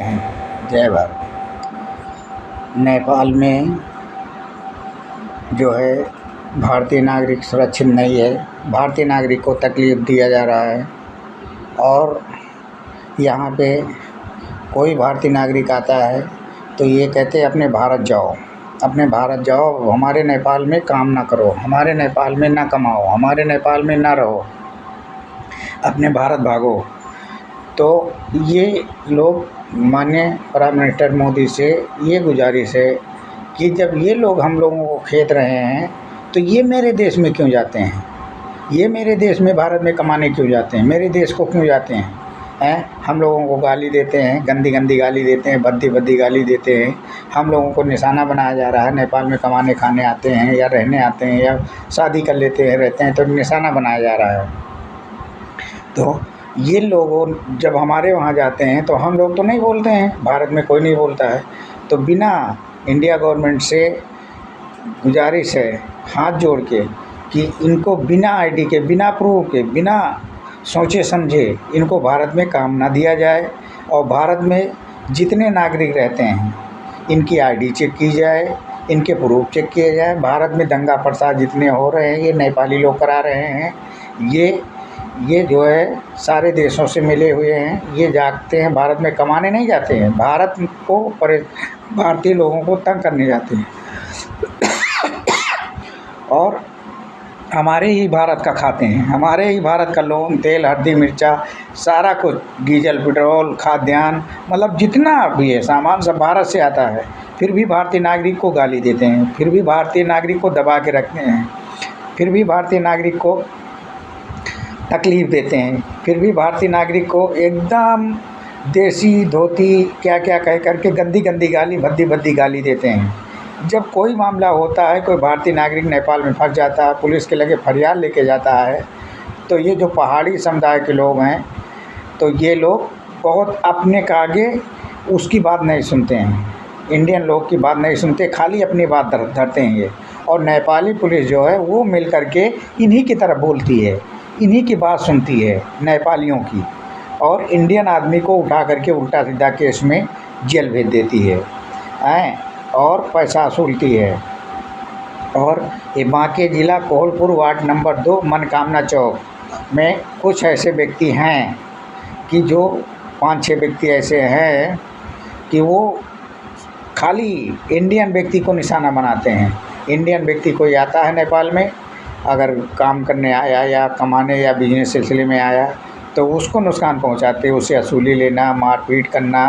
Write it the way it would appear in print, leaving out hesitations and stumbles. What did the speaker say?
जय भारत। नेपाल में जो है भारतीय नागरिक सुरक्षित नहीं है। भारतीय नागरिक को तकलीफ़ दिया जा रहा है और यहाँ पे कोई भारतीय नागरिक आता है तो ये कहते हैं अपने भारत जाओ, अपने भारत जाओ, हमारे नेपाल में काम ना करो, हमारे नेपाल में ना कमाओ, हमारे नेपाल में ना रहो, अपने भारत भागो। तो ये लोग माननीय प्राइम मिनिस्टर मोदी से ये गुजारिश है कि जब ये लोग हम लोगों को खेद रहे हैं तो ये मेरे देश में क्यों जाते हैं, ये मेरे देश में भारत में कमाने क्यों जाते हैं, मेरे देश को क्यों जाते हैं हम लोगों को गाली देते हैं, गंदी गंदी गाली देते हैं, भद्दी भद्दी गाली देते हैं। हम लोगों को निशाना बनाया जा रहा है। नेपाल में कमाने खाने आते हैं या रहने आते हैं या शादी कर लेते हैं, रहते हैं, तो निशाना बनाया जा रहा है। तो ये लोग जब हमारे वहाँ जाते हैं तो हम लोग तो नहीं बोलते हैं, भारत में कोई नहीं बोलता है। तो बिना इंडिया गवर्नमेंट से गुजारिश है हाथ जोड़ के कि इनको बिना आईडी के, बिना प्रूफ के, बिना सोचे समझे इनको भारत में काम ना दिया जाए और भारत में जितने नागरिक रहते हैं इनकी आईडी चेक की जाए, इनके प्रूफ चेक किए जाए। भारत में दंगा फसाद जितने हो रहे हैं ये नेपाली लोग करा रहे हैं। ये जो है सारे देशों से मिले हुए हैं। ये जाते हैं भारत में कमाने नहीं जाते हैं, भारत को भारतीय लोगों को तंग करने जाते हैं और हमारे ही भारत का खाते हैं। हमारे ही भारत का लोन, तेल, हल्दी, मिर्चा, सारा कुछ, डीजल, पेट्रोल, खाद्यान्न, मतलब जितना भी है सामान सब भारत से आता है। फिर भी भारतीय नागरिक को गाली देते हैं, फिर भी भारतीय नागरिक को दबा के रखते हैं, फिर भी भारतीय नागरिक को तकलीफ़ देते हैं, फिर भी भारतीय नागरिक को एकदम देसी धोती क्या क्या कह करके गंदी गंदी गाली, भद्दी भद्दी गाली देते हैं। जब कोई मामला होता है, कोई भारतीय नागरिक नेपाल में फंस जाता है, पुलिस के लगे फरियाद लेके जाता है, तो ये जो पहाड़ी समुदाय के लोग हैं तो ये लोग बहुत अपने के आगे उसकी बात नहीं सुनते हैं, इंडियन लोग की बात नहीं सुनते, खाली अपनी बात धरते हैं ये। और नेपाली पुलिस जो है वो मिल करके इन्हीं की तरफ बोलती है, इन्हीं की बात सुनती है नेपालियों की, और इंडियन आदमी को उठा करके उल्टा सीधा केस में जेल भेज देती है और पैसा वसूलती है। और ये बांके ज़िला कोहलपुर वार्ड नंबर 2 मनकामना चौक में कुछ ऐसे व्यक्ति हैं कि जो 5-6 व्यक्ति ऐसे हैं कि वो खाली इंडियन व्यक्ति को निशाना बनाते हैं। इंडियन व्यक्ति कोई आता है नेपाल में, अगर काम करने आया या कमाने या बिजनेस सिलसिले में आया तो उसको नुकसान पहुंचाते, उससे वसूली लेना, मारपीट करना,